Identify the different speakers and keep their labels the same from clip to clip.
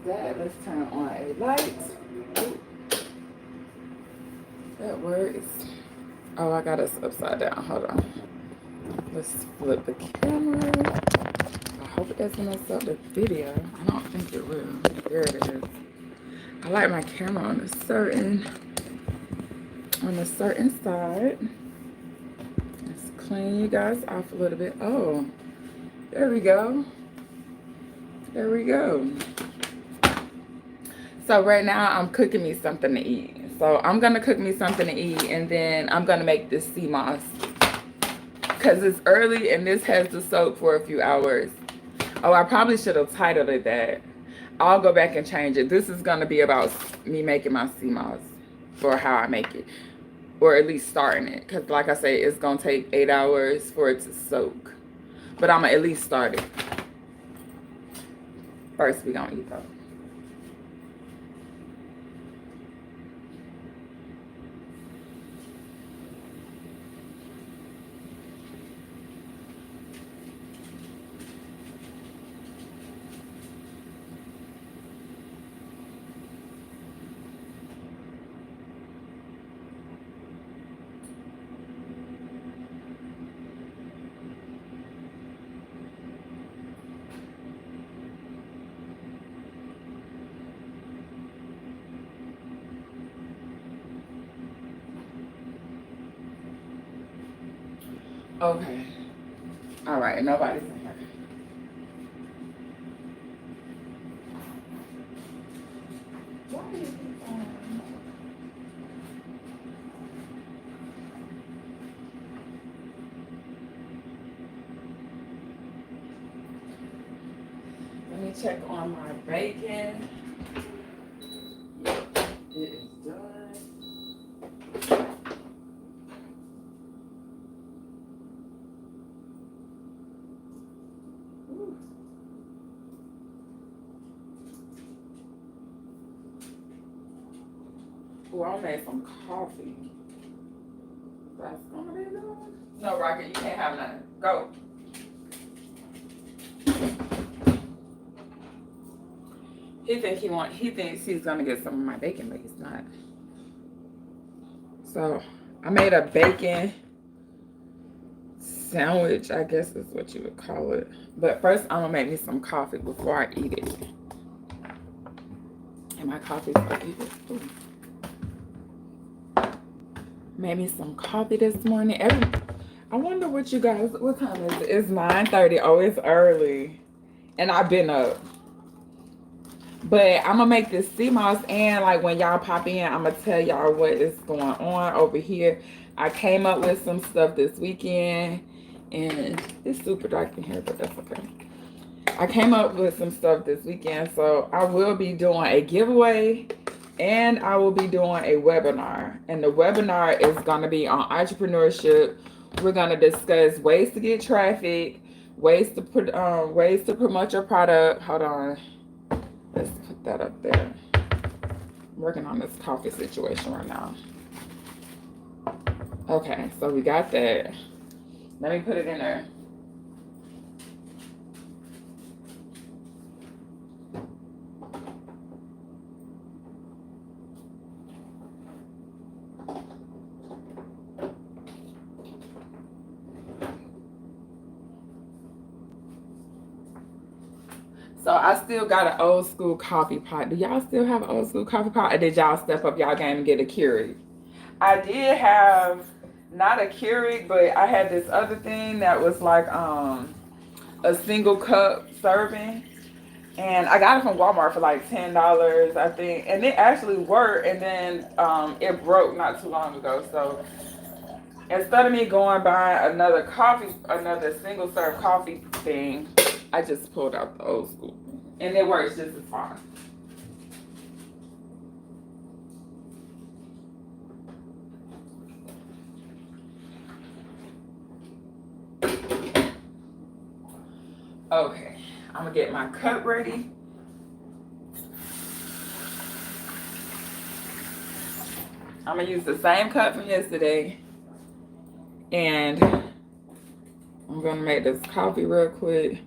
Speaker 1: that. Let's turn on a light. Ooh, that works. Oh, I got us upside down. Hold on. Let's flip the camera. I hope it doesn't mess up the video. I don't think it will. There it is. I like my camera on a certain side. Let's clean you guys off a little bit. Oh, there we go. There we go. So right now I'm cooking me something to eat. So I'm gonna cook me something to eat, and then I'm gonna make this sea moss because it's early and this has to soak for a few hours. Oh, I probably should have titled it that. I'll go back and change it. This is gonna be about me making my sea moss, or how I make it, or at least starting it. Because like I say, it's gonna take 8 hours for it to soak. But I'm gonna at least start it. First, we gonna eat though. Okay. All right. Nobody's in here. Why is it on? Let me check on my bacon. It is done. Ooh. Ooh, I made some coffee. That's gonna be good. No, Rocket, you can't have none. Go. He thinks he's gonna get some of my bacon, but he's not. So I made a bacon sandwich, I guess is what you would call it. But first I'm gonna make me some coffee before I eat it. And my coffee's overheated. Made me some coffee this morning. I wonder what time is it? It's 9:30. Oh, it's early. And I've been up. But I'm gonna make this sea moss, and like when y'all pop in, I'm gonna tell y'all what is going on over here. I came up with some stuff this weekend, and it's super dark in here, but that's okay. I came up with some stuff this weekend, so I will be doing a giveaway, and I will be doing a webinar. And the webinar is gonna be on entrepreneurship. We're gonna discuss ways to get traffic, ways to promote your product. Hold on. Let's put that up there. I'm working on this coffee situation right now. Okay, so we got that. Let me put it in there. So I still got an old school coffee pot. Do y'all still have an old school coffee pot? Or did y'all step up y'all game and get a Keurig? I did have not a Keurig, but I had this other thing that was like a single cup serving. And I got it from Walmart for like $10, I think. And it actually worked, and then it broke not too long ago. So instead of me going by another single serve coffee thing, I just pulled out the old school. And it works just as fine. Okay, I'm gonna get my cup ready. I'm gonna use the same cup from yesterday. And I'm gonna make this coffee real quick.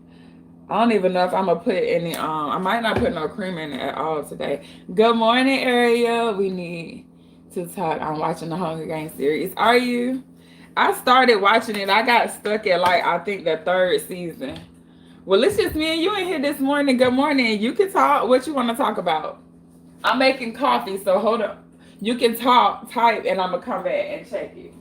Speaker 1: I don't even know if I'm gonna put any I might not put no cream in it at all today. Good morning, Ariel. We need to talk. I'm watching the Hunger Games series. Are you? I started watching it. I got stuck at like I think the third season. Well, it's just me and you in here this morning. Good morning. You can talk. What you want to talk about? I'm making coffee, so hold up. You can talk, type, and I'm gonna come back and check it.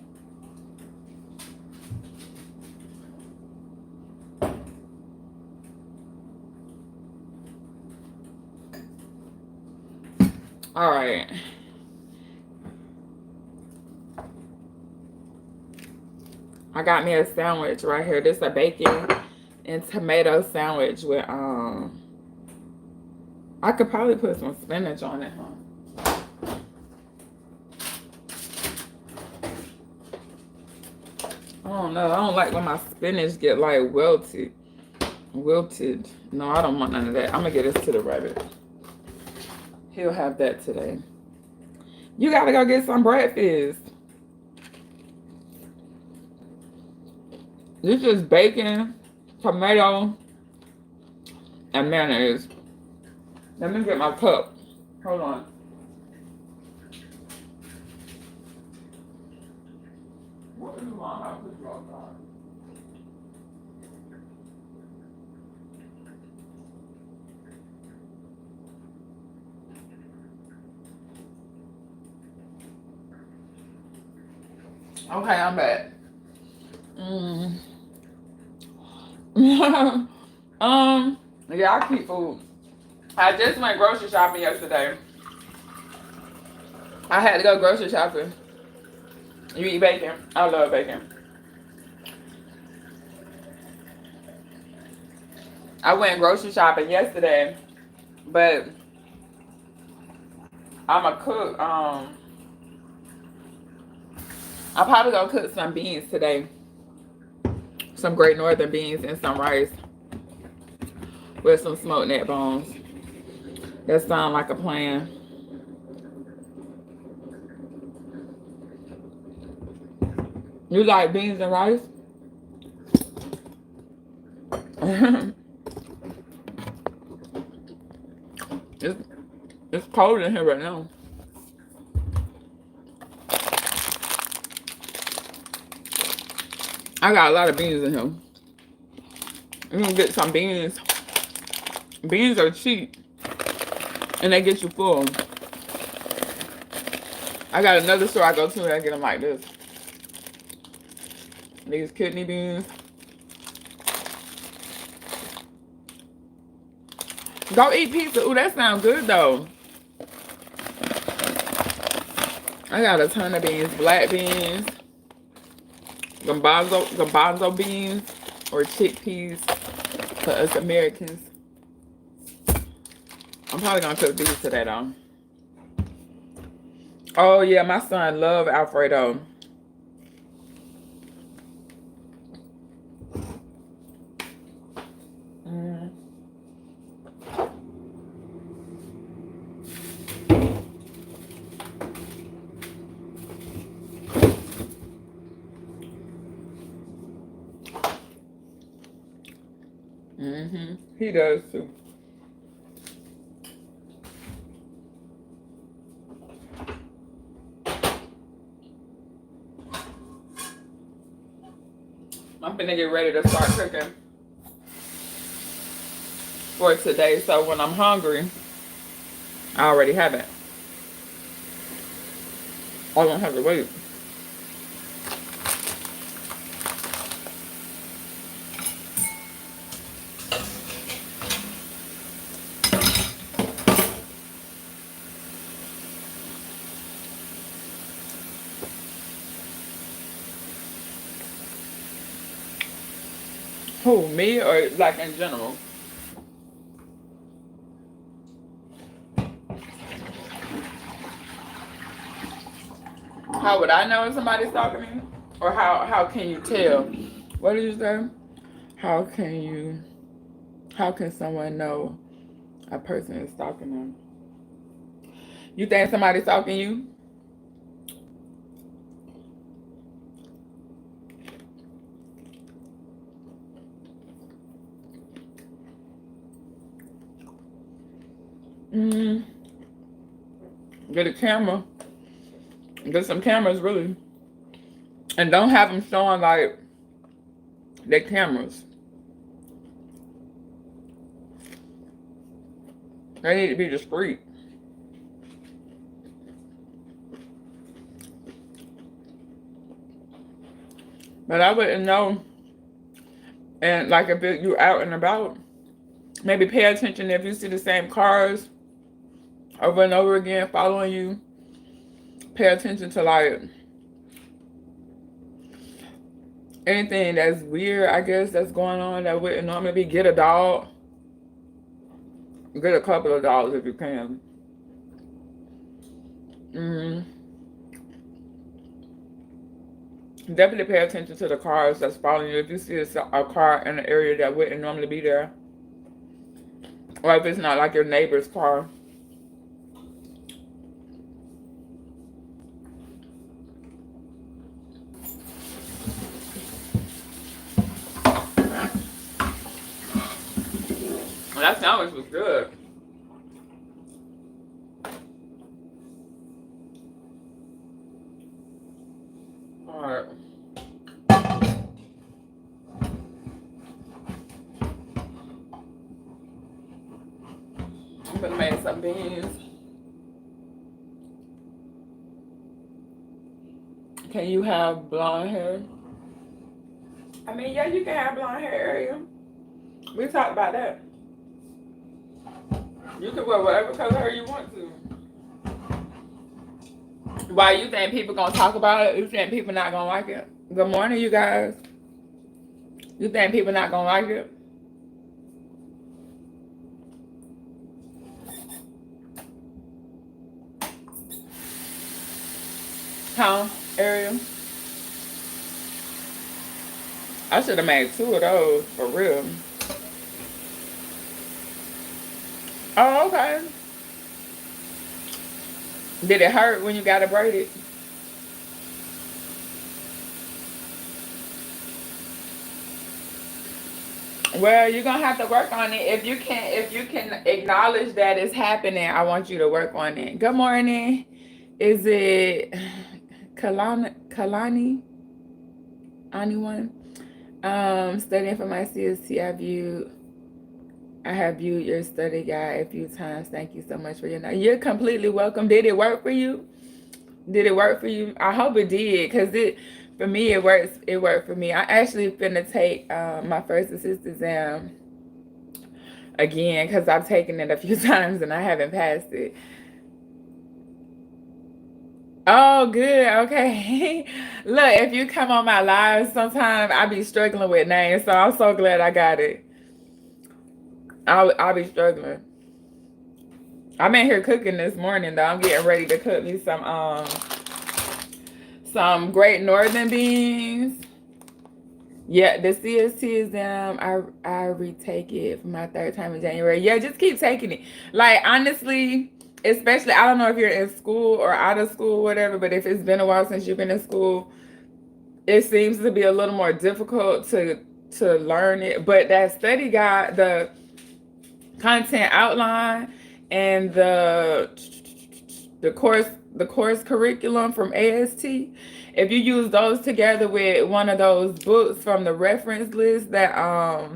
Speaker 1: All right. I got me a sandwich right here. This is a bacon and tomato sandwich with I could probably put some spinach on it, huh? I don't know. I don't like when my spinach get like wilted. Wilted. No, I don't want none of that. I'm gonna get this to the rabbit. He'll have that today. You gotta go get some breakfast. This is bacon, tomato, and mayonnaise. Let me get my cup. Hold on. What is wrong with your God? Okay, I'm back. Yeah, I keep food. I just went grocery shopping yesterday. I had to go grocery shopping. You eat bacon? I love bacon. I went grocery shopping yesterday, but I'm a cook. I'm probably gonna cook some beans today. Some Great Northern beans and some rice with some smoked neck bones. That sounds like a plan. You like beans and rice? it's, it's cold in here right now. I got a lot of beans in here. You can get some beans. Beans are cheap and they get you full. I got another store I go to and I get them like this. These kidney beans. Go eat pizza. Ooh, that sounds good though. I got a ton of beans. Black beans, garbanzo beans, or chickpeas for us Americans. I'm probably gonna cook these today though. Oh yeah, my son love Alfredo. He does too. I'm finna get ready to start cooking for today, so when I'm hungry, I already have it. I don't have to wait. Who, me or like in general? How would I know if somebody's stalking me? Or how can you tell? What did you say? How can someone know a person is stalking them? You think somebody's stalking you? Mm, get a camera. Get some cameras, really. And don't have them showing like their cameras. They need to be discreet. But I wouldn't know. And like if you out and about, maybe pay attention if you see the same cars over and over again following you. Pay attention to like anything that's weird, I guess, that's going on that wouldn't normally be. Get a dog. Get a couple of dogs if you can. Definitely pay attention to the cars that's following you. If you see a car in an area that wouldn't normally be there, or if it's not like your neighbor's car. That sandwich was good. Alright. I'm gonna make some beans. Can you have blonde hair? I mean, yeah, you can have blonde hair, Ariel. We talked about that. You can wear whatever color hair you want to. Why you think people gonna talk about it? You think people not gonna like it? Good morning, you guys. You think people not gonna like it? Huh, Ariel? I should have made 2 of those for real. Oh, okay. Did it hurt when you got it braided? Well, you're gonna have to work on it. If you can acknowledge that it's happening, I want you to work on it. Good morning. Is it Kalani? Anyone? Studying for my CST, I have viewed your study guide a few times. Thank you so much for your night. You're completely welcome. Did it work for you? Did it work for you? I hope it did, because for me it works. It worked for me. I actually finna take my first assist exam again, because I've taken it a few times and I haven't passed it. Oh, good. Okay. Look, if you come on my live sometime, I be struggling with names, so I'm so glad I got it. I'll be struggling. I'm in here cooking this morning though. I'm getting ready to cook me some Great Northern beans. Yeah, the CST exam, I retake it for my 3rd time in January. Yeah, just keep taking it. Like, honestly, especially, I don't know if you're in school or out of school, whatever, but if it's been a while since you've been in school, it seems to be a little more difficult to learn it. But that study guide, the content outline, and the course curriculum from AST, if you use those together with one of those books from the reference list that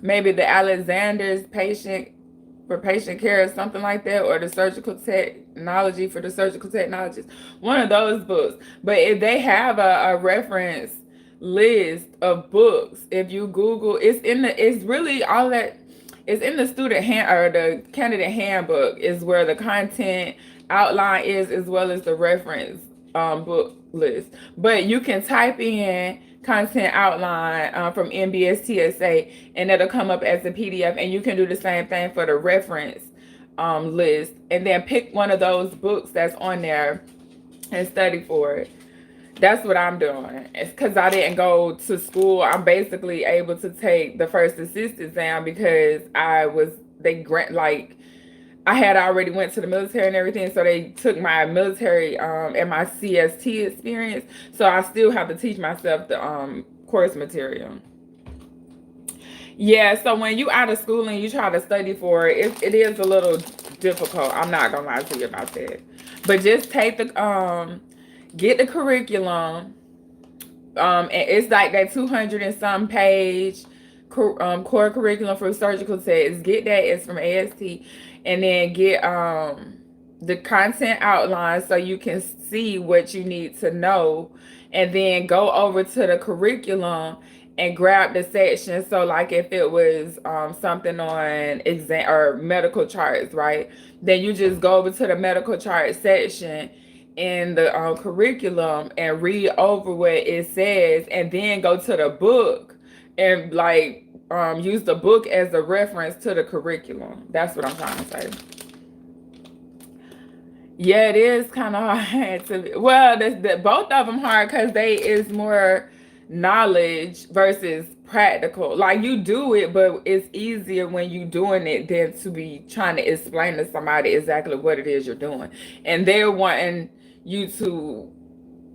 Speaker 1: maybe the Alexander's patient care or something like that, or the surgical technology for the surgical technologists, one of those books. But if they have a reference list of books, if you Google, it's really all that. It's in the student hand or the candidate handbook is where the content outline is, as well as the reference book list. But you can type in content outline from NBSTSA, and it'll come up as a PDF, and you can do the same thing for the reference list, and then pick one of those books that's on there and study for it. That's what I'm doing. It's because I didn't go to school. I'm basically able to take the first assist exam because I had already went to the military and everything, so they took my military and my CST experience. So I still have to teach myself the course material. Yeah, so when you out of school and you try to study for it, it is a little difficult. I'm not gonna lie to you about that. But just take the get the curriculum. And it's like that 200 and some page core curriculum for surgical techs. Get that. It's from AST. And then get the content outline so you can see what you need to know, and then go over to the curriculum and grab the section. So like if it was something on exam or medical charts, right, then you just go over to the medical chart section in the curriculum and read over what it says, and then go to the book and like use the book as a reference to the curriculum. That's what I'm trying to say. Yeah, it is kind of hard to. Well, both of them hard because they is more knowledge versus practical. Like you do it, but it's easier when you doing it than to be trying to explain to somebody exactly what it is you're doing, and they're wanting you to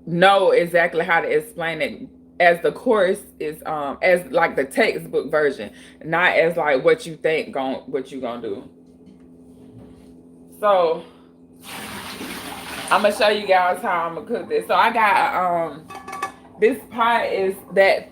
Speaker 1: know exactly how to explain it as the course is as like the textbook version, not as like what you think what you gonna do. So I'm gonna show you guys how I'm gonna cook this. So I got this pot is that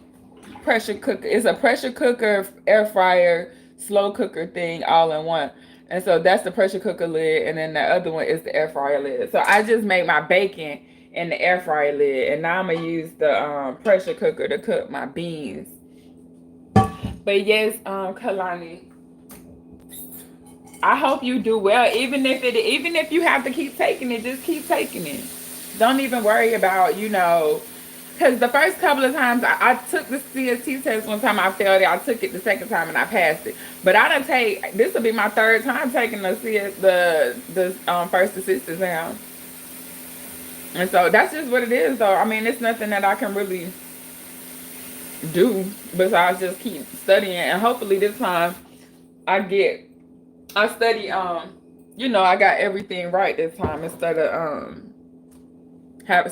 Speaker 1: pressure cooker. It's a pressure cooker, air fryer, slow cooker thing all in one. And so that's the pressure cooker lid, and then the other one is the air fryer lid. So I just made my bacon in the air fryer lid, and now I'm gonna use the pressure cooker to cook my beans. But yes, Kalani, I hope you do well. Even if you have to keep taking it, just keep taking it. Don't even worry about, because the first couple of times I took the CST test. One time I failed it. I took it the second time and I passed it. But this will be my third time taking the first assist exam. And so that's just what it is, though. I mean, it's nothing that I can really do besides just keep studying, and hopefully this time I study, I got everything right this time instead of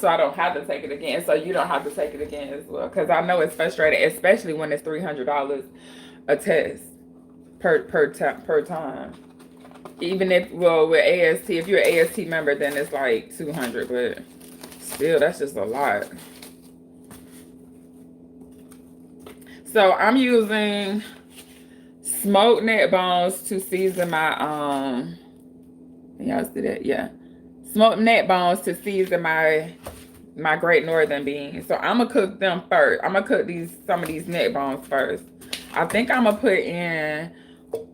Speaker 1: so I don't have to take it again, so you don't have to take it again as well, because I know it's frustrating, especially when it's $300 a test per time. Even if, with AST, if you're an AST member, then it's like $200, but still, that's just a lot. So I'm using smoked neck bones to season my y'all see that? Yeah, smoked neck bones to season my Great Northern beans. So I'm gonna cook them first. I'm gonna cook some of these neck bones first. I think I'm gonna put in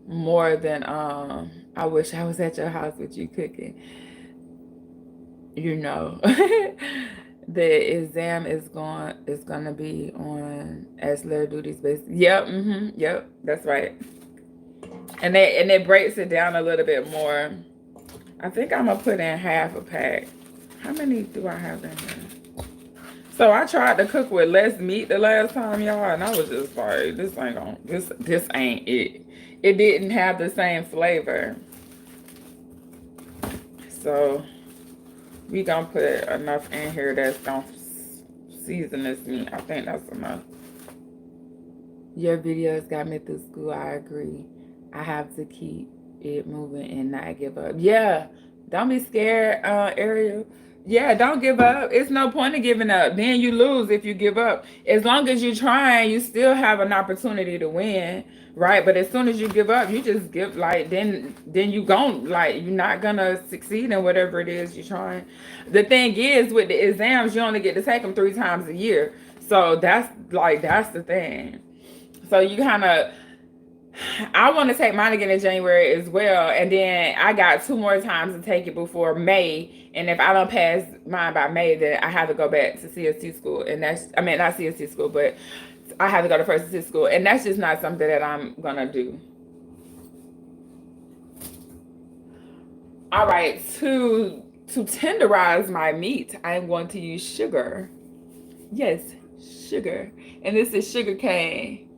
Speaker 1: more than I wish I was at your house with you cooking. The exam is gonna be on ancillary duties based. Yep, yep, that's right. And it breaks it down a little bit more. I think I'm gonna put in half a pack. How many do I have in here? So I tried to cook with less meat the last time, y'all, and I was just like, this ain't it. It didn't have the same flavor. So we gonna put enough in here that's gonna season this meat. I think that's enough. Your videos got me through school. I agree. I have to keep it moving and not give up. Yeah, don't be scared, Ariel. Yeah, don't give up. It's no point in giving up. Then you lose if you give up. As long as you're trying, you still have an opportunity to win, right? But as soon as you give up, you just give, like, then you gon', like, you're not gonna succeed in whatever it is you're trying. The thing is, with the exams, you only get to take them 3 times a year. So that's the thing. So you kind of, I want to take mine again in January as well, and then I got 2 more times to take it before May, and if I don't pass mine by May, then I have to go back to CST school, and not CST school, but I have to go to first assist school, and that's just not something that I'm gonna do. All right, to tenderize my meat, I'm going to use sugar. Yes, sugar, and this is sugar cane.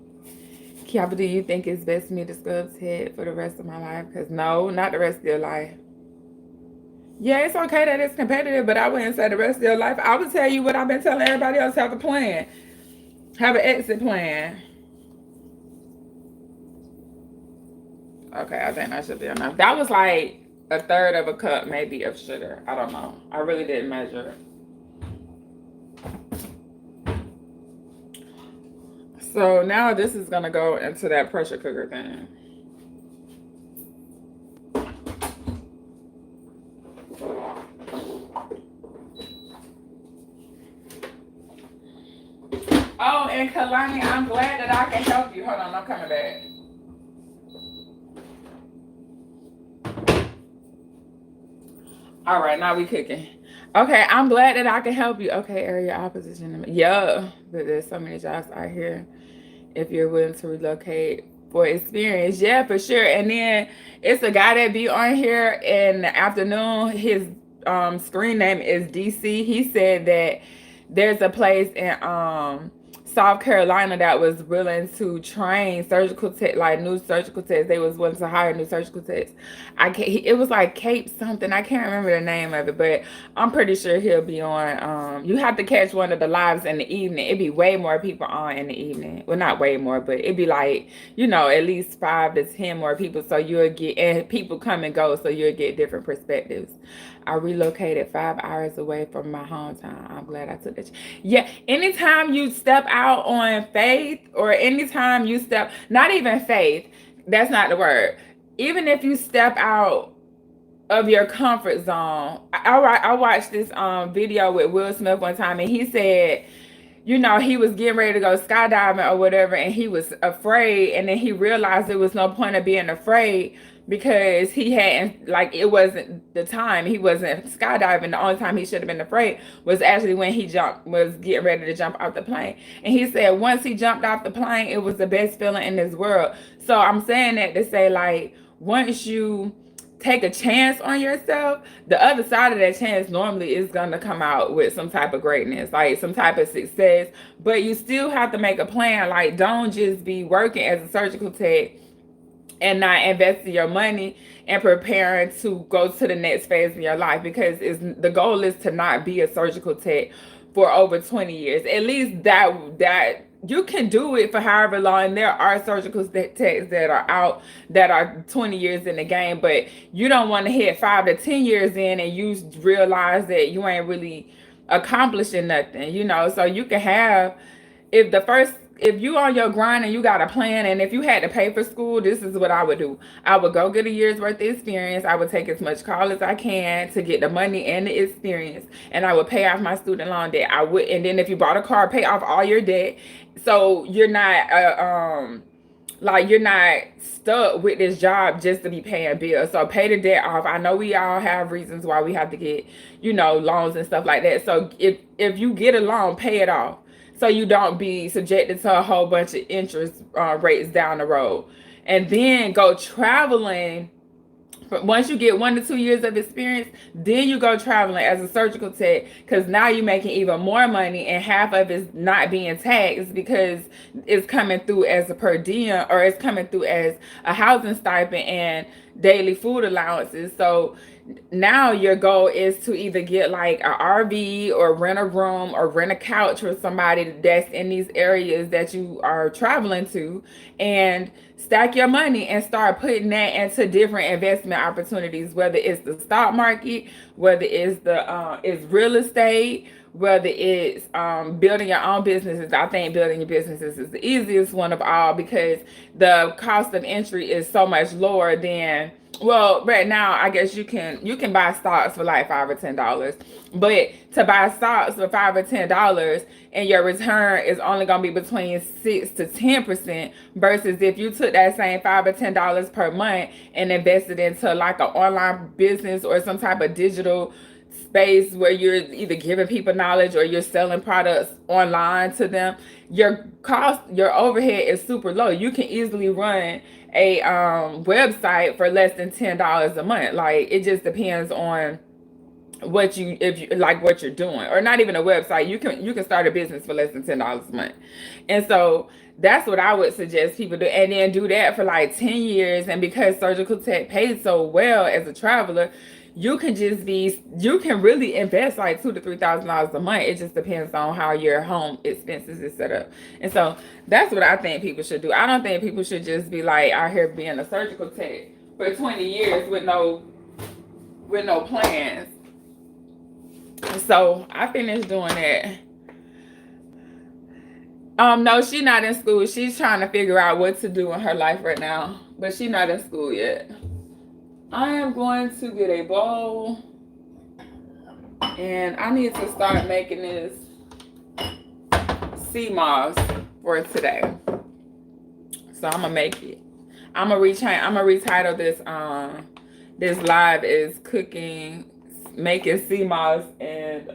Speaker 1: Kiara, do you think it's best for me to scrub head for the rest of my life? Because no, not the rest of your life. Yeah, it's okay that it's competitive, but I wouldn't say the rest of your life. I would tell you what I've been telling everybody else. Have a plan. Have an exit plan. Okay, I think that should be enough. That was like a third of a cup maybe of sugar. I don't know. I really didn't measure it. So now this is gonna go into that pressure cooker thing. Oh, and Kalani, I'm glad that I can help you. Hold on, I'm coming back. All right, now we cooking. Okay, I'm glad that I can help you. Okay, area opposition. Yeah, but there's so many jobs out here. If you're willing to relocate for experience, yeah, for sure. And then it's a guy that be on here in the afternoon. His screen name is DC. He said that there's a place in South Carolina that was willing to train surgical tech, like new surgical techs. They was willing to hire new surgical techs. It was like Cape something. I can't remember the name of it, but I'm pretty sure he'll be on. You have to catch one of the lives in the evening. It'd be way more people on in the evening. Well, not way more, but it'd be like, at least 5 to 10 more people. So you'll get, and people come and go, so you'll get different perspectives. I relocated 5 hours away from my hometown. I'm glad I took it. Yeah, anytime you step out on faith, or anytime you step, not even faith, that's not the word. Even if you step out of your comfort zone. I watched this video with Will Smith one time, and he said, he was getting ready to go skydiving or whatever, and he was afraid, and then he realized there was no point of being afraid because he hadn't, like, it wasn't the time. He wasn't skydiving. The only time he should have been afraid was actually when he was getting ready to jump off the plane. And he said once he jumped off the plane, it was the best feeling in this world. So I'm saying that to say, like, once you take a chance on yourself, the other side of that chance normally is going to come out with some type of greatness, like some type of success. But you still have to make a plan. Like, don't just be working as a surgical tech and not investing your money and preparing to go to the next phase of your life, because the goal is to not be a surgical tech for over 20 years. At least that you can do it for however long. There are surgical techs that are out that are 20 years in the game, but you don't want to hit 5 to 10 years in and you realize that you ain't really accomplishing nothing, So you can have, if you on your grind and you got a plan, and if you had to pay for school, this is what I would do. I would go get a year's worth of experience. I would take as much call as I can to get the money and the experience, and I would pay off my student loan debt. And then if you bought a car, pay off all your debt, so you're not like, you're not stuck with this job just to be paying bills. So pay the debt off. I know we all have reasons why we have to get, loans and stuff like that. So if you get a loan, pay it off, so you don't be subjected to a whole bunch of interest rates down the road. And then go traveling. Once you get 1 to 2 years of experience, then you go traveling as a surgical tech, because now you're making even more money, and half of it's not being taxed because it's coming through as a per diem, or it's coming through as a housing stipend and daily food allowances. So now your goal is to either get like an RV, or rent a room, or rent a couch for somebody that's in these areas that you are traveling to, and stack your money and start putting that into different investment opportunities, whether it's the stock market, whether it's real estate, whether it's building your own businesses. I think building your businesses is the easiest one of all, because the cost of entry is so much lower than, well, right now I guess you can buy stocks for like $5 or $10, but to buy stocks for $5 or $10 and your return is only gonna be between 6 to 10%, versus if you took that same $5 or $10 per month and invested into like an online business or some type of digital space where you're either giving people knowledge or you're selling products online to them, your overhead is super low. You can easily run a website for less than $10 a month. Like, it just depends on what you're doing. Or not even a website, you can start a business for less than $10 a month. And so that's what I would suggest people do, and then do that for like 10 years. And because surgical tech pays so well as a traveler, you can really invest like $2,000 to $3,000 a month. It just depends on how your home expenses is set up. And so that's what I think people should do. I don't think people should just be like out here being a surgical tech for 20 years with no with no plans. So I finished doing that. No, she's not in school. She's trying to figure out what to do in her life right now, but she's not in school yet. I am going to get a bowl, and I need to start making this sea moss for today. So I'm gonna make it. I'm gonna retitle this this live is cooking, making sea moss and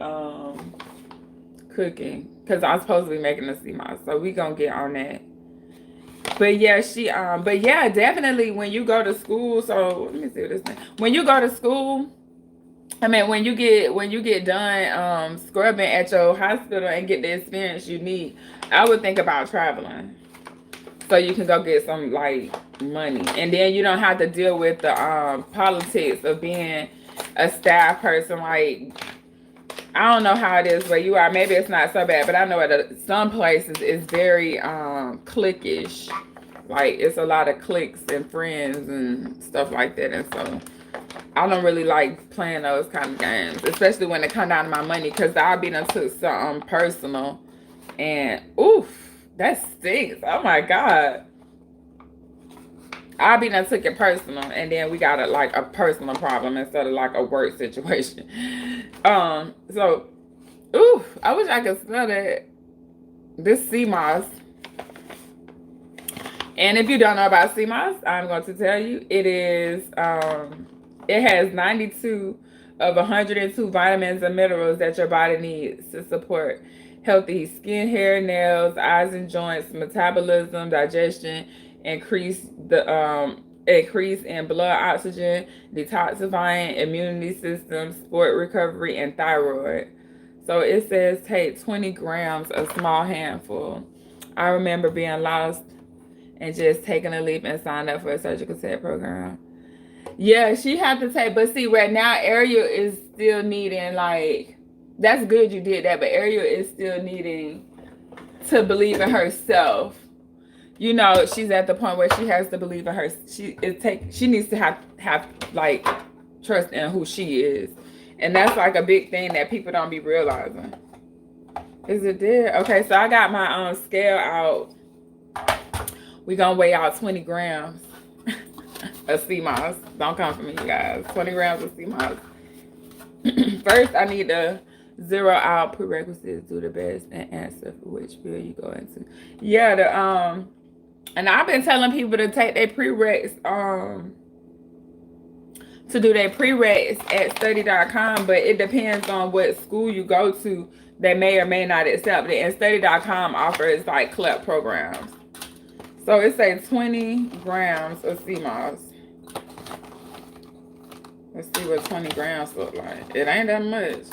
Speaker 1: cooking, because I'm supposed to be making the sea moss. So we gonna get on that. But yeah, but yeah, definitely when you go to school, so let me see what this thing. When you go to school, I mean when you get done scrubbing at your hospital and get the experience you need, I would think about traveling. So you can go get some like money. And then you don't have to deal with the politics of being a staff person. Like, I don't know how it is where you are. Maybe it's not so bad, but I know at some places it's very cliquish. Like, it's a lot of cliques and friends and stuff like that. And so I don't really like playing those kind of games, especially when it come down to my money, because I'll be done took something personal and oof, that stinks. Oh my God. I done took it personal, and then we got a personal problem instead of like a work situation. So, ooh, I wish I could smell that. This sea moss. And if you don't know about sea moss, I'm going to tell you, it is, it has 92 of 102 vitamins and minerals that your body needs to support healthy skin, hair, nails, eyes and joints, metabolism, digestion, increase in blood oxygen, detoxifying immunity system, sport recovery, and thyroid. So it says take 20 grams, a small handful. I remember being lost and just taking a leap and signing up for a surgical tech program. Yeah, she had to take, but see, right now Ariel is still needing, like, that's good you did that, but Ariel is still needing to believe in herself. You know, she's at the point where she has to believe in her. She needs to have like trust in who she is, and that's like a big thing that people don't be realizing. Is it there? Okay, so I got my scale out. We gonna weigh out 20 grams of sea moss. Don't come for me, you guys. 20 grams of sea moss. First, I need to zero out prerequisites, do the best, and answer for which field you go into. Yeah, and I've been telling people to take their prereqs, to do their prereqs at study.com, but it depends on what school you go to. They may or may not accept it. And study.com offers like CLEP programs. So it says 20 grams of sea moss. Let's see what 20 grams look like. It ain't that much.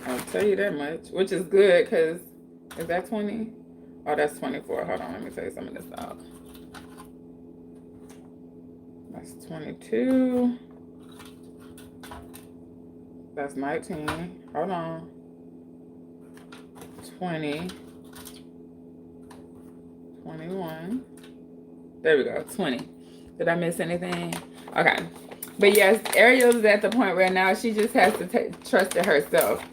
Speaker 1: I'll tell you that much, which is good because, is that 20? Oh, that's 24. Hold on, let me take some of this out. That's 22. That's 19. Hold on. 20. 21. There we go. 20. Did I miss anything? Okay. But yes, Ariel's at the point right now, she just has to trust in herself.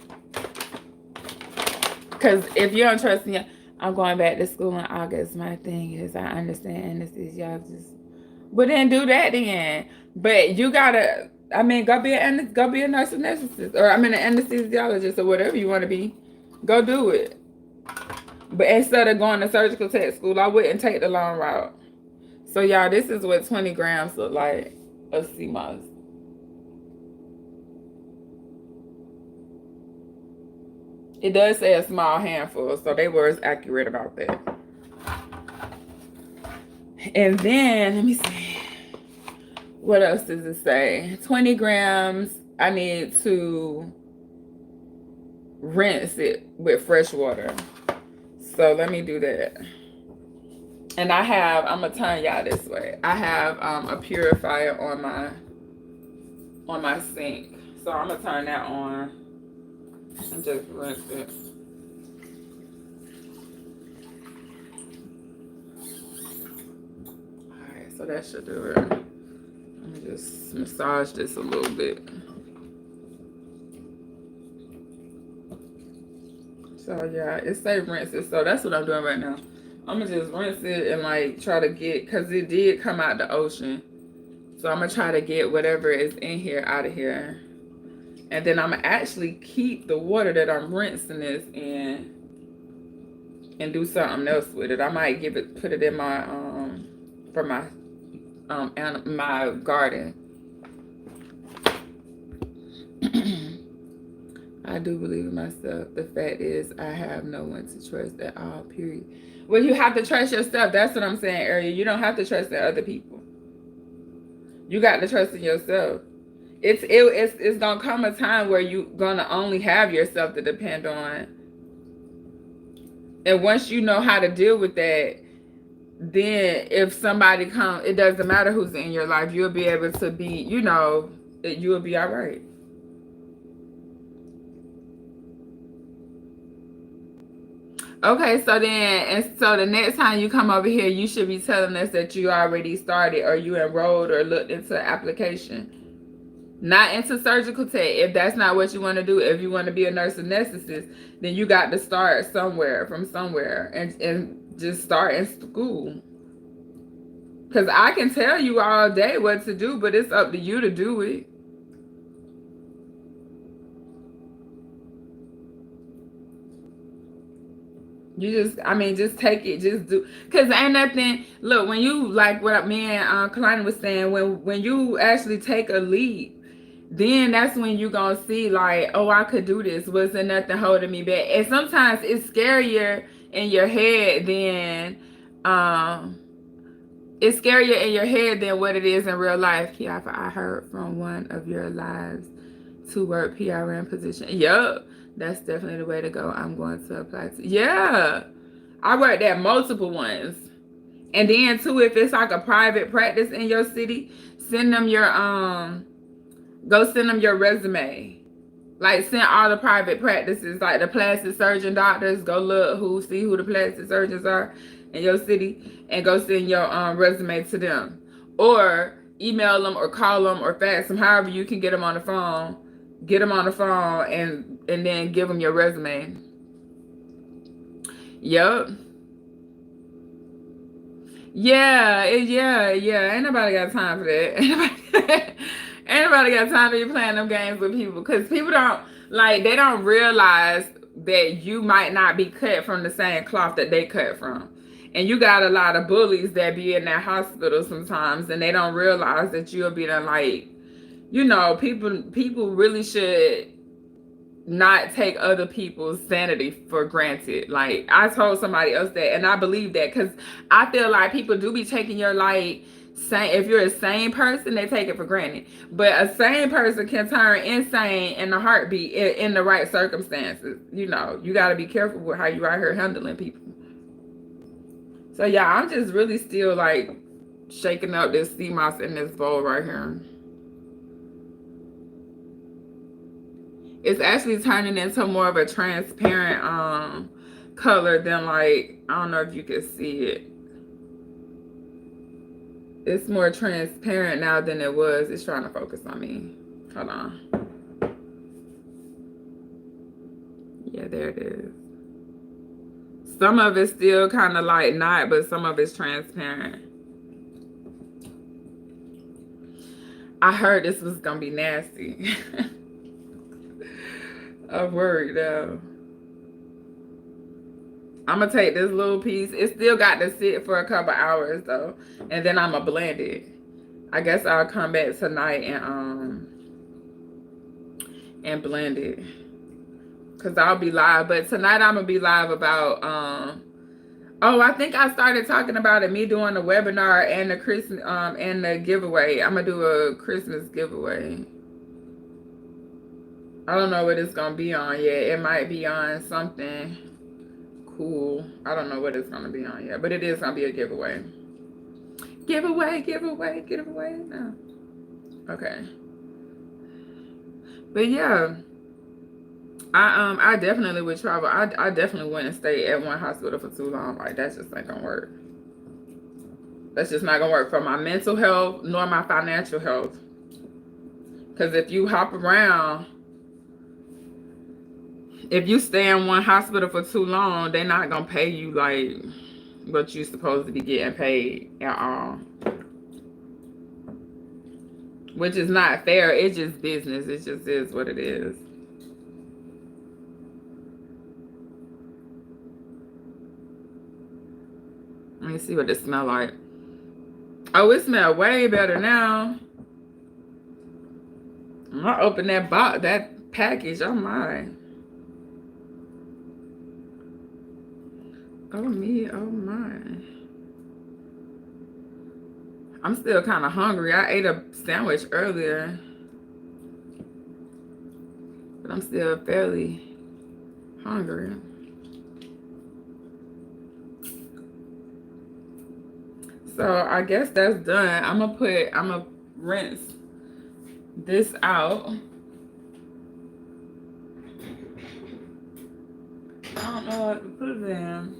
Speaker 1: Because if you don't trust me, I'm going back to school in August. My thing is, I understand anesthesiologist. But then do that then. But you gotta, I mean, go be a nurse anesthetist, or an anesthesiologist, or whatever you want to be. Go do it. But instead of going to surgical tech school, I wouldn't take the long route. So y'all, this is what 20 grams look like of sea moss. It does say a small handful, so they were accurate about that. And then, let me see. What else does it say? 20 grams, I need to rinse it with fresh water. So let me do that. And I'm going to turn y'all this way. I have a purifier on my sink. So I'm going to turn that on and just rinse it. Alright, so that should do it. Let me just massage this a little bit. So yeah, it say rinse it. So that's what I'm doing right now. I'm gonna just rinse it and like try to get, cause it did come out the ocean. So I'm gonna try to get whatever is in here out of here. And then I'm gonna actually keep the water that I'm rinsing this in and do something else with it. I might put it in my for my my garden. I do believe in myself. The fact is, I have no one to trust at all, period. Well, you have to trust yourself. That's what I'm saying earlier. You don't have to trust in other people. You got to trust in yourself. It's gonna come a time where you gonna only have yourself to depend on. And once you know how to deal with that, then if somebody comes, it doesn't matter who's in your life, you'll be able to be, you'll be all right. Okay, so the next time you come over here, you should be telling us that you already started or you enrolled or looked into application. Not into surgical tech. If that's not what you want to do, if you want to be a nurse anesthetist, then you got to start somewhere and just start in school. Because I can tell you all day what to do, but it's up to you to do it. You just take it, just do. Because ain't nothing, look, when you, like what me and Kalani was saying, when you actually take a leap, then that's when you gonna see like, oh, I could do this. Wasn't nothing holding me back. And sometimes it's scarier in your head than what it is in real life. Kiafa, I heard from one of your lives to work PRN position. Yup, that's definitely the way to go. I'm going to apply to. Yeah, I worked at multiple ones. And then too, if it's like a private practice in your city, send them your send them your resume. Like send all the private practices, like the plastic surgeon doctors, go look see who the plastic surgeons are in your city and go send your resume to them. Or email them or call them or fax them, however you can get them on the phone. Get them on the phone and then give them your resume. Yup. Yeah. Ain't nobody got time for that. Ain't nobody got time to be playing them games with people, because people they don't realize that you might not be cut from the same cloth that they cut from. And you got a lot of bullies that be in that hospital sometimes, and they don't realize that you'll be there like, people really should not take other people's sanity for granted. Like, I told somebody else that, and I believe that, because I feel like people do be taking your, if you're a sane person, they take it for granted. But a sane person can turn insane in a heartbeat in the right circumstances. You got to be careful with how you out here handling people. So yeah, I'm just really still shaking up this sea moss in this bowl right here. It's actually turning into more of a transparent color than I don't know if you can see it. It's more transparent now than it was. It's trying to focus on me. Hold on. Yeah, there it is. Some of it's still kind of not, but some of it's transparent. I heard this was going to be nasty. I'm worried though. I'm going to take this little piece. It still got to sit for a couple hours though. And then I'm going to blend it. I guess I'll come back tonight and blend it. Because I'll be live. But tonight I'm going to be live about... I think I started talking about it. Me doing the webinar and the Christmas and the giveaway. I'm going to do a Christmas giveaway. I don't know what it's going to be on yet. It might be on something cool. I don't know what it's going to be on yet. But it is going to be a giveaway. Giveaway. No. Okay. But yeah. I definitely would travel. I definitely wouldn't stay at one hospital for too long. That's just not going to work. That's just not going to work for my mental health nor my financial health. Because if you hop around, if you stay in one hospital for too long, they're not going to pay you like what you're supposed to be getting paid at all. Which is not fair. It's just business. It just is what it is. Let me see what it smells like. Oh, it smells way better now. I'm gonna open that box, that package. Oh my. Oh me, oh my. I'm still kind of hungry. I ate a sandwich earlier, but I'm still fairly hungry. So I guess that's done. I'm gonna rinse this out. I don't know what to put it in.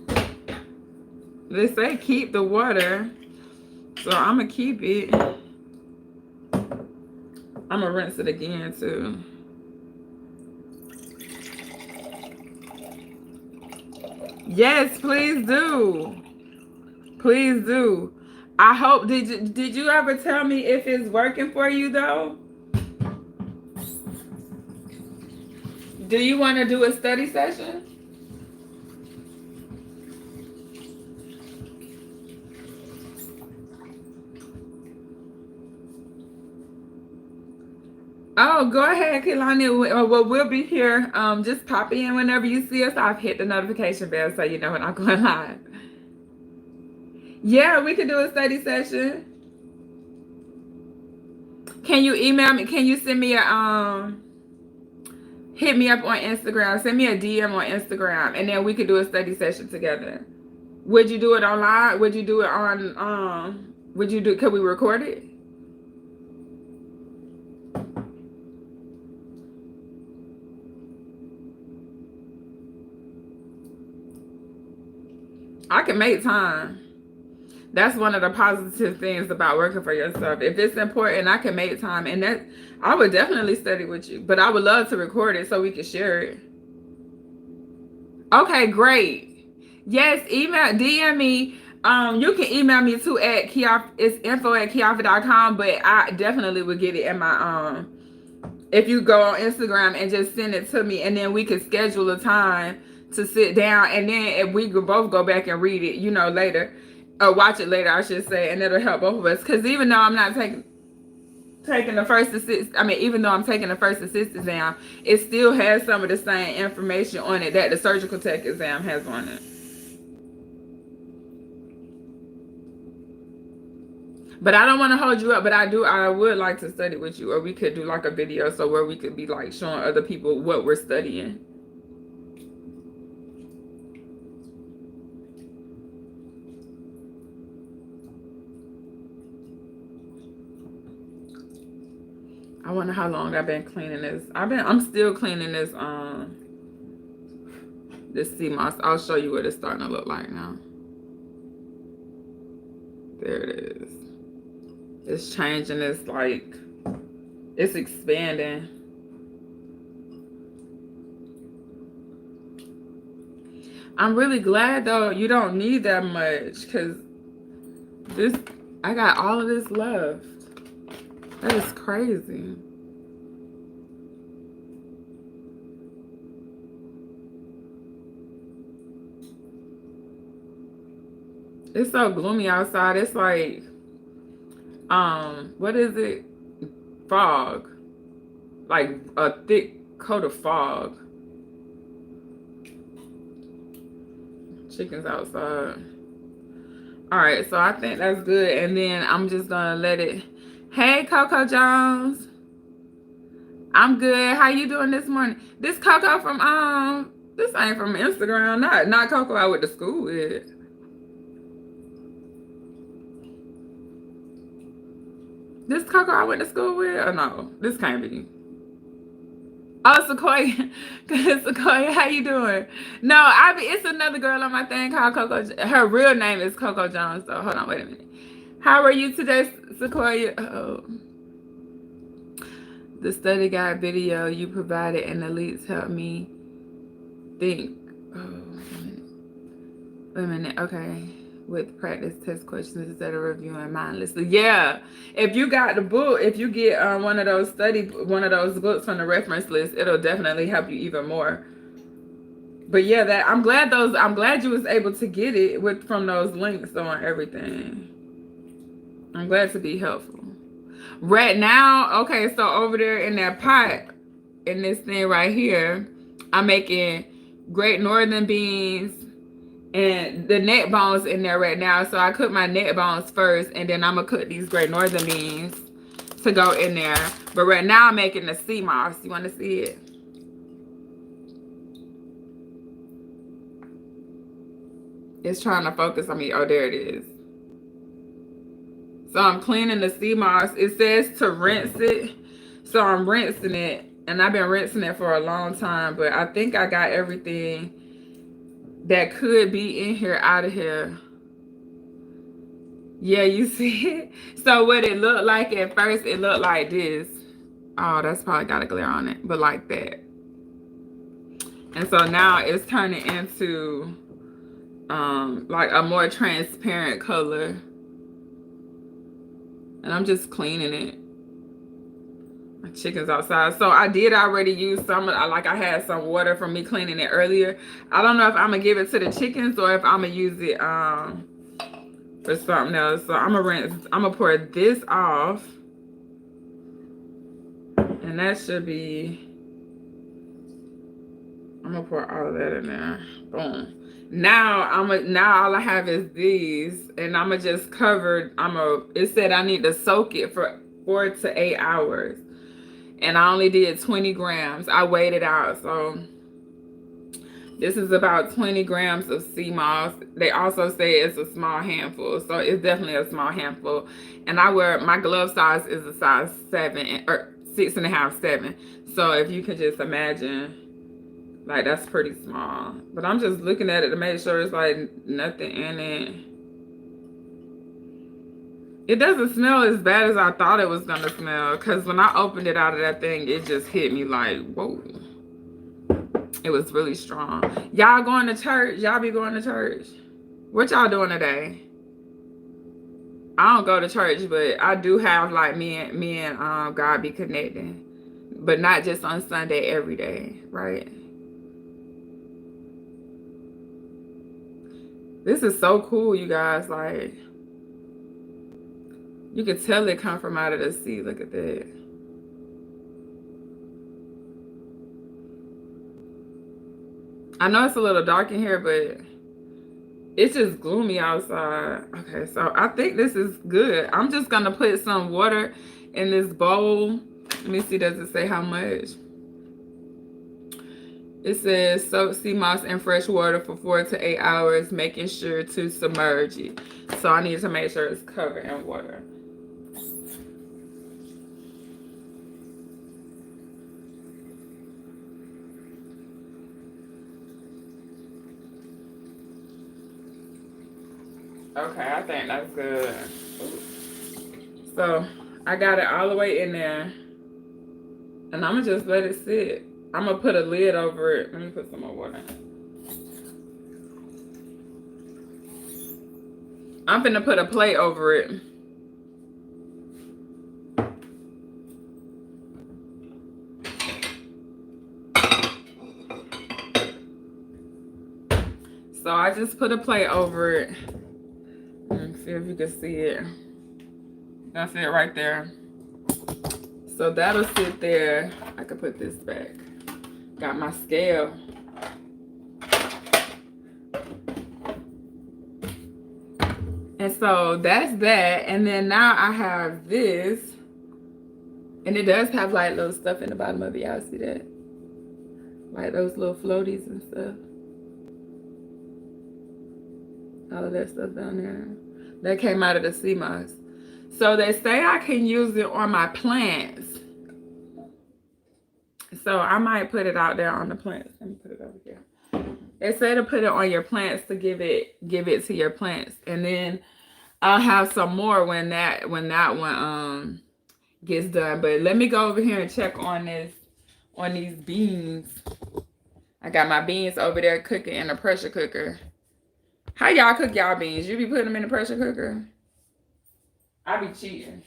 Speaker 1: They say keep the water, so I'm gonna keep it. I'm gonna rinse it again too. Yes, please do. Please do. I hope, did you ever tell me if it's working for you though? Do you want to do a study session? Oh, go ahead, Kehlani. Well, we'll be here. Just pop in whenever you see us. I've hit the notification bell so you know when I'm going live. Yeah, we could do a study session. Can you email me? Can you send me a hit me up on Instagram? Send me a DM on Instagram, and then we could do a study session together. Would you do it online? Would you do it on could we record it? I can make time. That's one of the positive things about working for yourself. If it's important, I can make time, and that I would definitely study with you. But I would love to record it so we can share it. Okay, great. Yes, DM me. You can email me too at Kiafa. It's info@kiafa.com, but I definitely would get it in my if you go on Instagram and just send it to me, and then we could schedule a time to sit down, and then if we could both go back and read it, later, or watch it later, I should say, and it'll help both of us. Because even though I'm not taking the first assist, even though I'm taking the first assist exam, it still has some of the same information on it that the surgical tech exam has on it. But I don't want to hold you up, but I would like to study with you, or we could do like a video where we could be like showing other people what we're studying. I wonder how long I've been cleaning this. I'm still cleaning this sea moss. I'll show you what it's starting to look like now. There it is. It's changing. It's like, it's expanding. I'm really glad though you don't need that much, because I got all of this left. That is crazy. It's so gloomy outside. It's like, what is it? Fog. Like a thick coat of fog. Chicken's outside. All right, so I think that's good. And then I'm just gonna let it. Hey, Coco Jones. I'm good. How you doing this morning? This Coco from this ain't from Instagram. Not Coco I went to school with. This Coco I went to school with? Or no? This can't be. Oh, Sequoia. Sequoia, how you doing? No, it's another girl on my thing called Coco. Her real name is Coco Jones, though. Hold on, wait a minute. How are you today, Sequoia? Oh. The study guide video you provided and the leads helped me think. Oh, wait a minute. Okay. With practice test questions instead of reviewing mindlessly. Yeah. If you got the book, if you get one of those books from the reference list, it'll definitely help you even more. But yeah, I'm glad you was able to get it from those links on everything. I'm glad to be helpful. Right now, okay, so over there in that pot, in this thing right here, I'm making Great Northern beans and the neck bones in there right now. So I cook my neck bones first, and then I'm gonna cook these Great Northern beans to go in there. But right now I'm making the sea moss. You want to see it? It's trying to focus on me. Oh, there it is. So I'm cleaning the sea moss. It says to rinse it. So I'm rinsing it. And I've been rinsing it for a long time. But I think I got everything that could be in here out of here. Yeah, you see it? So what it looked like at first, it looked like this. Oh, that's probably got a glare on it. But like that. And so now it's turning into like a more transparent color. And I'm just cleaning it. My chicken's outside. So I did already use some, like I had some water from me cleaning it earlier. I don't know if I'm going to give it to the chickens or if I'm going to use it for something else. So I'm going to pour this off. And that should be, I'm going to pour all of that in there. Boom. Now all I have is these, and I'm gonna just cover. It said I need to soak it for 4 to 8 hours, and I only did 20 grams. I weighed it out, so this is about 20 grams of sea moss. They also say it's a small handful, so it's definitely a small handful. And my glove size is a size 7 or 6.5, 7. So if you can just imagine. Like, that's pretty small. But I'm just looking at it to make sure it's, like, nothing in it. It doesn't smell as bad as I thought it was going to smell. Because when I opened it out of that thing, it just hit me like, whoa. It was really strong. Y'all going to church? Y'all be going to church? What y'all doing today? I don't go to church, but I do have, like, me and God be connecting. But not just on Sunday, every day, right? This is so cool, you guys. Like, you can tell it come from out of the sea. Look at that. I know it's a little dark in here, but it's just gloomy outside. Okay, so I think this is good. I'm just going to put some water in this bowl. Let me see, does it say how much? It says soak sea moss in fresh water for 4 to 8 hours, making sure to submerge it. So I need to make sure it's covered in water. Okay, I think that's good. So I got it all the way in there. And I'm going to just let it sit. I'm going to put a lid over it. Let me put some more water in. I'm going to put a plate over it. So I just put a plate over it. Let's see if you can see it. That's it right there. So that'll sit there. I can put this back. Got my scale. And so that's that. And then now I have this. And it does have like little stuff in the bottom of it. Y'all see that? Like those little floaties and stuff. All of that stuff down there. That came out of the sea moss. So they say I can use it on my plants. So I might put it out there on the plants. Let me put it over here. They say to put it on your plants to give it to your plants. And then I'll have some more when that one gets done. But let me go over here and check on these beans. I got my beans over there cooking in the pressure cooker. How y'all cook y'all beans? You be putting them in the pressure cooker? I be cheating.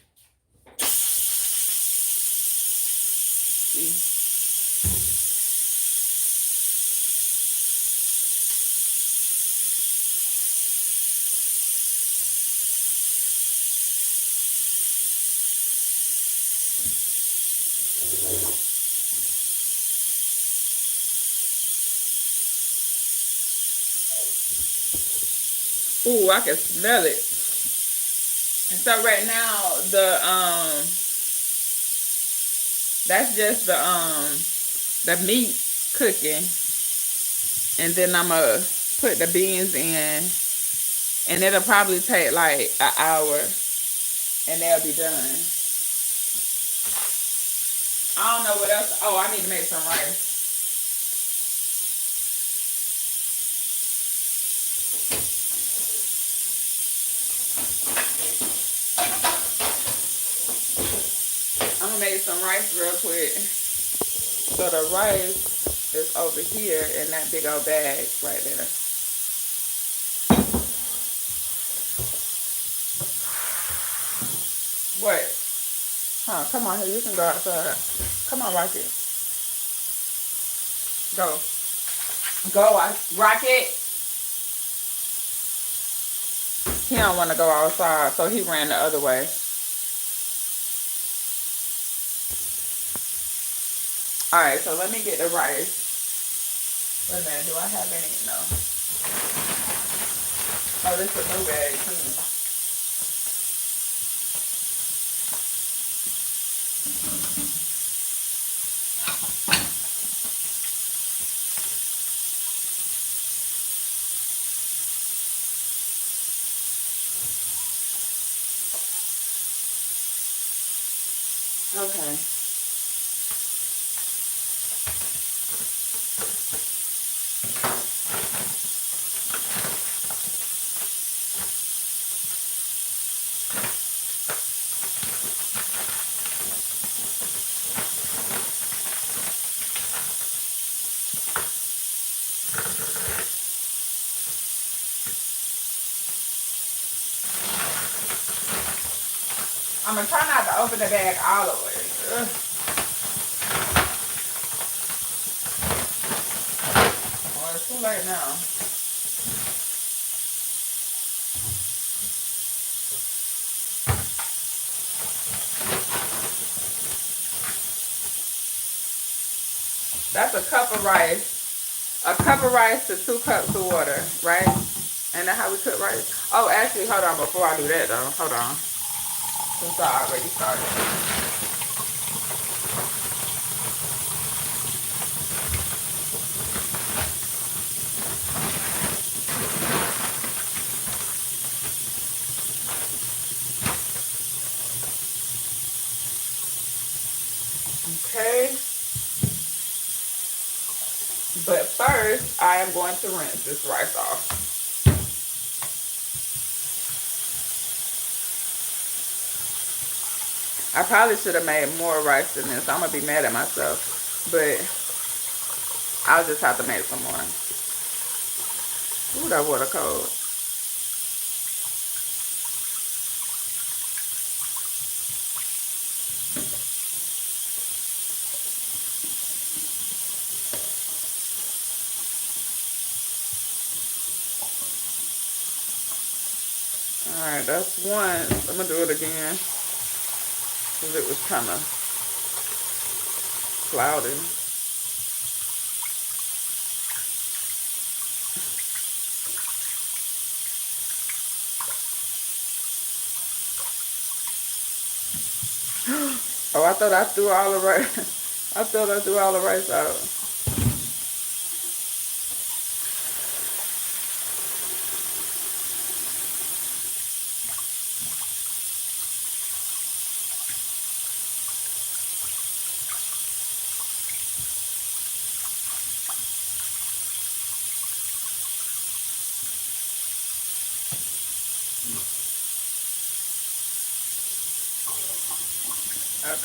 Speaker 1: See? Ooh, I can smell it. And so right now that's just the meat cooking. And then I'm gonna put the beans in, and it'll probably take like an hour and they'll be done. I don't know what else. Oh, I need to make some rice. I'm gonna make some rice real quick. So the rice is over here in that big old bag right there. What? Huh, come on here. You can go outside. Come on, Rocket. Go. Go, Rocket. He don't want to go outside, so he ran the other way. Alright, so let me get the rice. Wait a minute, do I have any? No. Oh, this is a new bag, too. Okay. I'm gonna try not to open the bag all the way. Ugh. Well, it's too late now. That's a cup of rice. A cup of rice to 2 cups of water, right? And that's how we cook rice? Oh, actually, hold on. Before I do that, though. Hold on. Since I already started. Okay. But first, I am going to rinse this rice off. I probably should have made more rice than this. I'm going to be mad at myself. But I'll just have to make some more. Ooh, that water cold. Alright, that's one. I'm going to do it again. Because it was kind of cloudy. Oh, I thought I threw all the rice. I thought I threw all the rice out.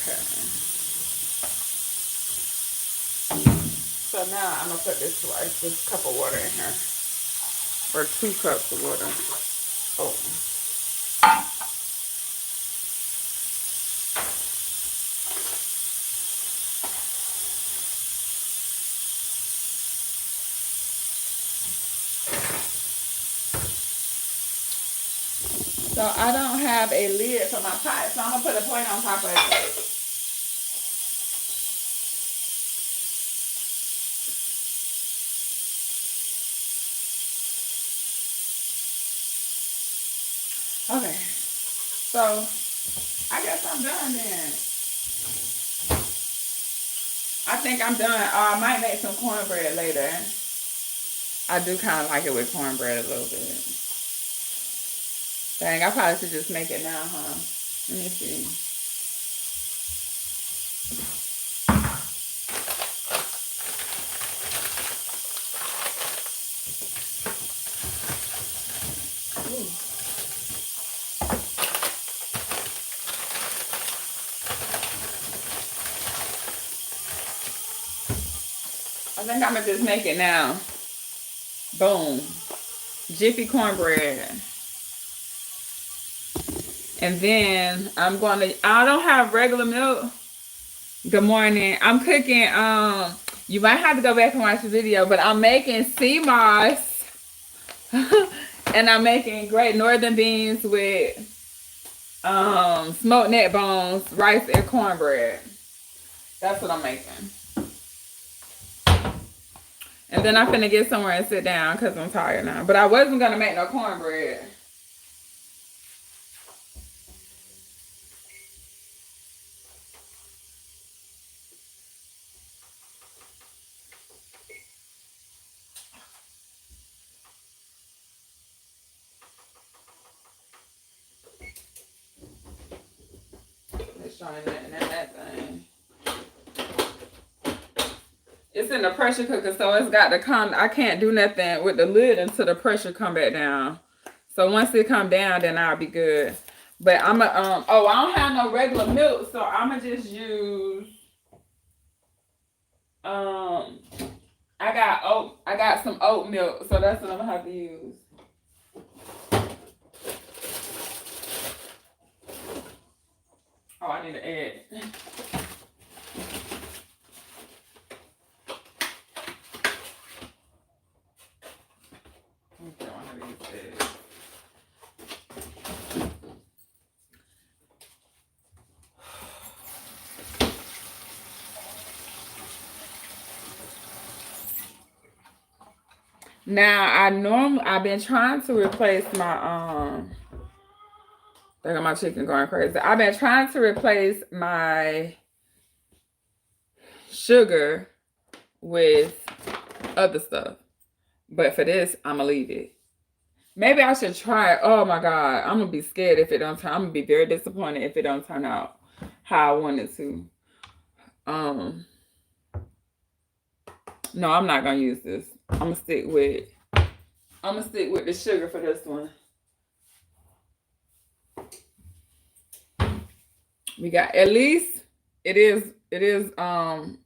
Speaker 1: Okay. So now I'm gonna put this cup of water in here, or 2 cups of water. Oh. So I don't have a lid for my pot, so I'm gonna put a plate on top of it. Okay. So I guess I'm done then. I think I'm done. I might make some cornbread later. I do kind of like it with cornbread a little bit. Dang, I probably should just make it now, huh? Let me see. I think I'm gonna just make it now. Boom. Jiffy cornbread. And then I'm gonna, I don't have regular milk. Good morning. I'm cooking, you might have to go back and watch the video, but I'm making sea moss. And I'm making great northern beans with smoked neck bones, rice, and cornbread. That's what I'm making. And then I'm finna get somewhere and sit down because I'm tired now. But I wasn't gonna make no cornbread. It's showing nothing in that thing. It's in the pressure cooker, so it's got to come. I can't do nothing with the lid until the pressure come back down. So once it come down, then I'll be good. But I'm a oh, I don't have no regular milk, so I'ma just use I got some oat milk, so that's what I'm gonna have to use. Oh, I need an egg. Now I've been trying to replace my I got my chicken going crazy. I've been trying to replace my sugar with other stuff. But for this, I'm gonna leave it. Maybe I should try it. Oh my God. I'm gonna be scared if it don't turn. I'm gonna be very disappointed if it don't turn out how I wanted to. No, I'm not gonna use this. I'm gonna stick with the sugar for this one. We got, at least it is the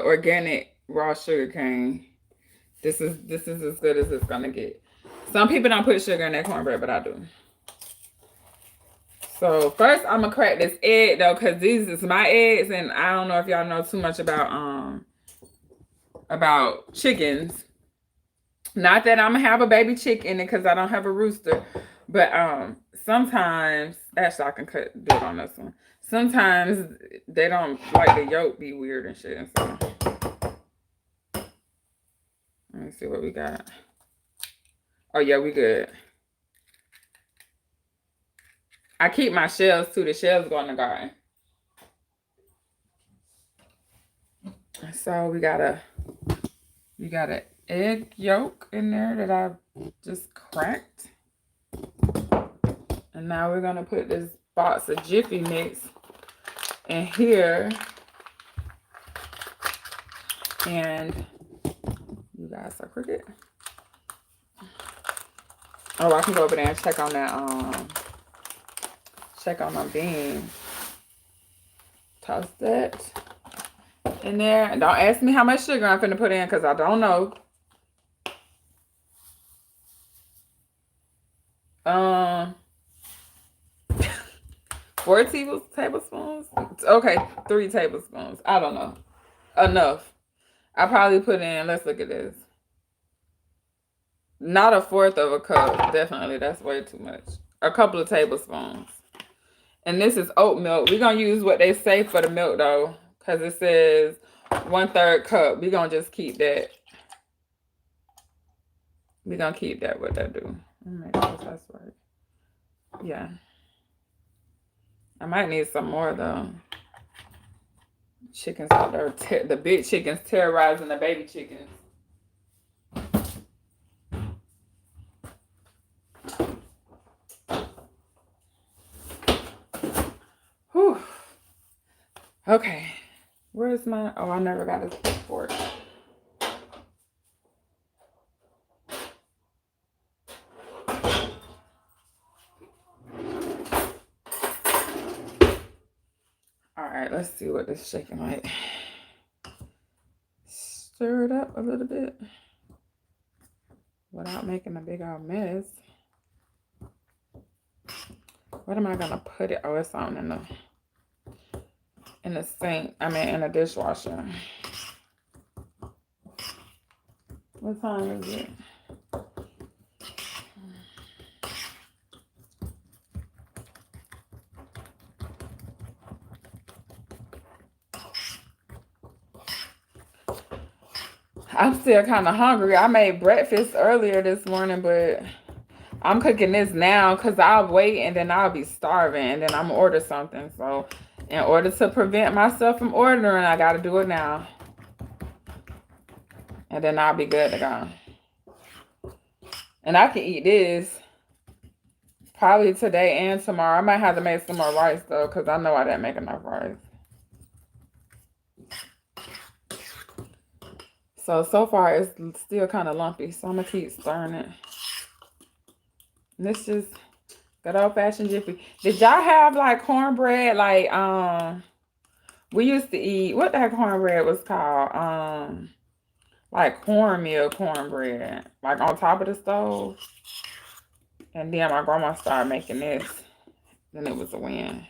Speaker 1: organic raw sugar cane. This is as good as it's gonna get. Some people don't put sugar in their cornbread, but I do. So first I'm gonna crack this egg though, because these is my eggs, and I don't know if y'all know too much about chickens. Not that I'm gonna have a baby chick in it because I don't have a rooster, but sometimes actually I can do it on this one. Sometimes they don't like the yolk be weird and shit. And so let me see what we got. Oh yeah, we good. I keep my shells too. The shells go in the garden. So we got an egg yolk in there that I just cracked. And now we're gonna put this box of Jiffy mix in here. And you guys are crooked. Oh, I can go over there and check on that check on my beans. Toss that in there. And don't ask me how much sugar I'm finna put in because I don't know. 4 tablespoons? Okay, 3 tablespoons. I don't know. Enough. I probably put in, let's look at this. Not a fourth of a cup. Definitely, that's way too much. A couple of tablespoons. And this is oat milk. We're going to use what they say for the milk, though. Because it says 1/3 cup. We're going to just keep that. We're going to keep that what they do. Make sure that's right. Yeah. I might need some more, though. Chickens out there. The big chickens terrorizing the baby chickens. Whew. Okay. Where's my... Oh, I never got a fork. Alright, let's see what this shaking like. Stir it up a little bit without making a big old mess. What am I gonna put it? Oh, it's on in the sink. I mean, in the dishwasher. What time is it? I'm still kind of hungry. I made breakfast earlier this morning, but I'm cooking this now because I'll wait and then I'll be starving and then I'm gonna order something. So in order to prevent myself from ordering, I gotta do it now. And then I'll be good to go. And I can eat this probably today and tomorrow. I might have to make some more rice though because I know I didn't make enough rice. So far it's still kind of lumpy, so I'm gonna keep stirring it. And this just good old fashioned Jiffy. Did y'all have like cornbread? Like we used to eat, what that cornbread was called? Like cornmeal cornbread, like on top of the stove. And then my grandma started making this. Then it was a win.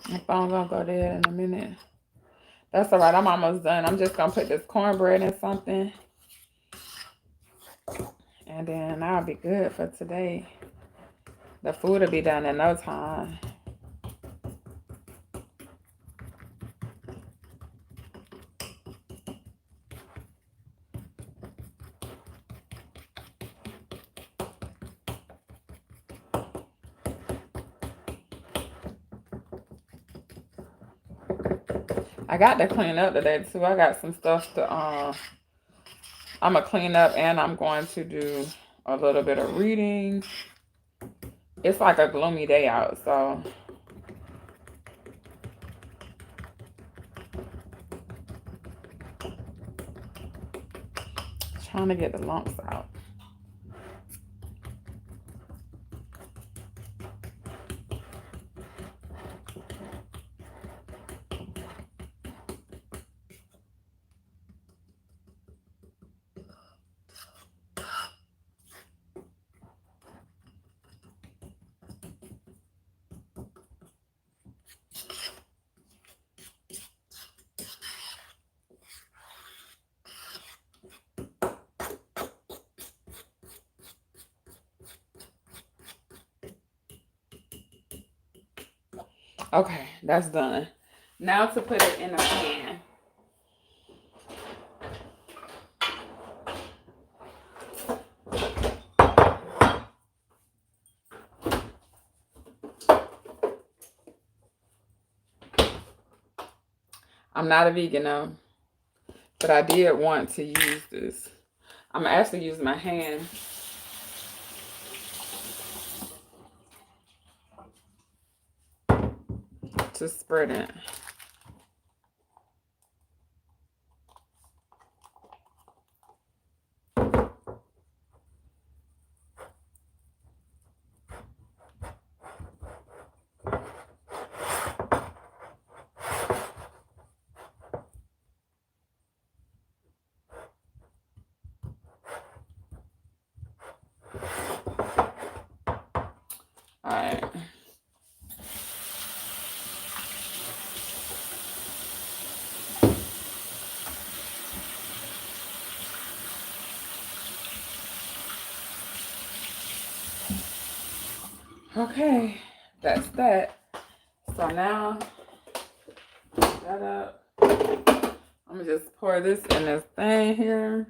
Speaker 1: My phone's gonna go there in a minute. That's all right. I'm almost done. I'm just gonna put this cornbread in something. And then I'll be good for today. The food will be done in no time. I got to clean up today too. I got some stuff to I'm gonna clean up and I'm going to do a little bit of reading. It's like a gloomy day out, so trying to get the lumps out. Okay, that's done. Now to put it in a pan. I'm not a vegan though, but I did want to use this. I'm actually using my hand. To spread it. Okay, that's that. So now, that up. I'm gonna just pour this in this thing here.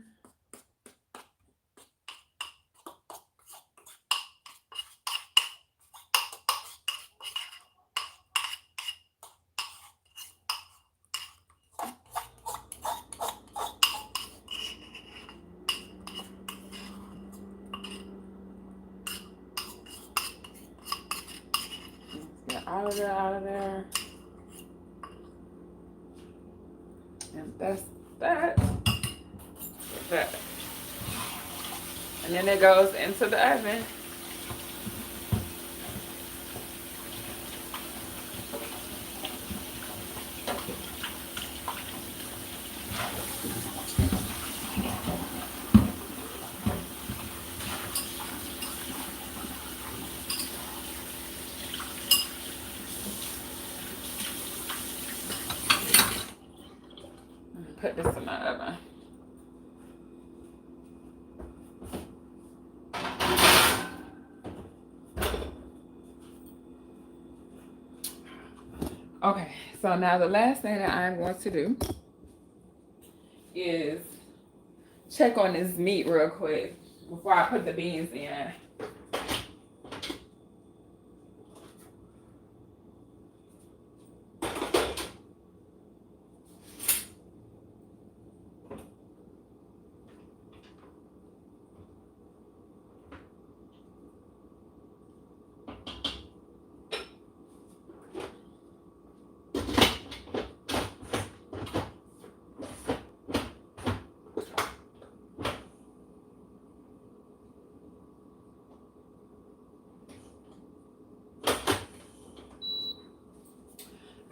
Speaker 1: Let's get all of that out of there. And that's that. That. And then it goes into the oven. Put this in the oven. Okay, so now the last thing that I'm going to do is check on this meat real quick before I put the beans in.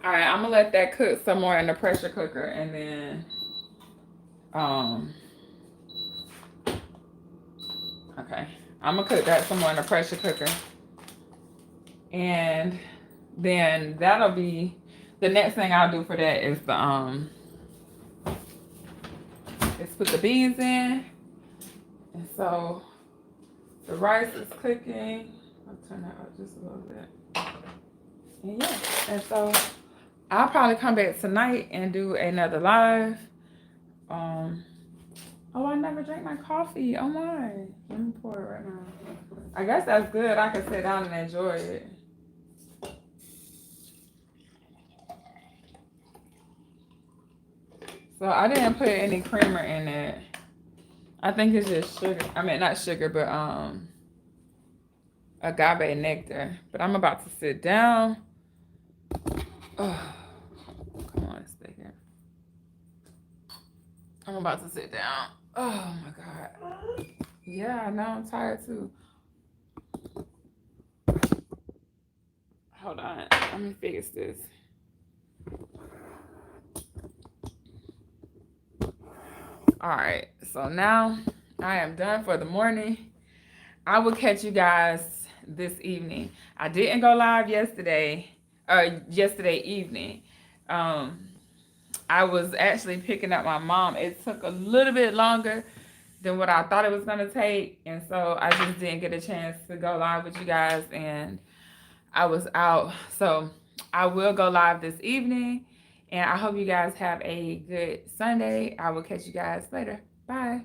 Speaker 1: All right, I'm gonna let that cook some more in the pressure cooker, and then okay, I'm gonna cook that some more in the pressure cooker, and then that'll be the next thing I'll do for that is the is put the beans in, and so the rice is cooking. I'll turn that up just a little bit, and yeah, and so I'll probably come back tonight and do another live. Oh, I never drank my coffee. Oh my. Let me pour it right now. I guess that's good. I can sit down and enjoy it. So I didn't put any creamer in it. I think it's just sugar. I mean, not sugar, but agave nectar. But I'm about to sit down. Oh, come on, stay here. I'm about to sit down. Oh my God. Yeah, now I'm tired too. Hold on. Let me fix this. All right. So now I am done for the morning. I will catch you guys this evening. I didn't go live yesterday evening. I was actually picking up my mom. It took a little bit longer than what I thought it was going to take. And so I just didn't get a chance to go live with you guys. And I was out. So I will go live this evening. And I hope you guys have a good Sunday. I will catch you guys later. Bye.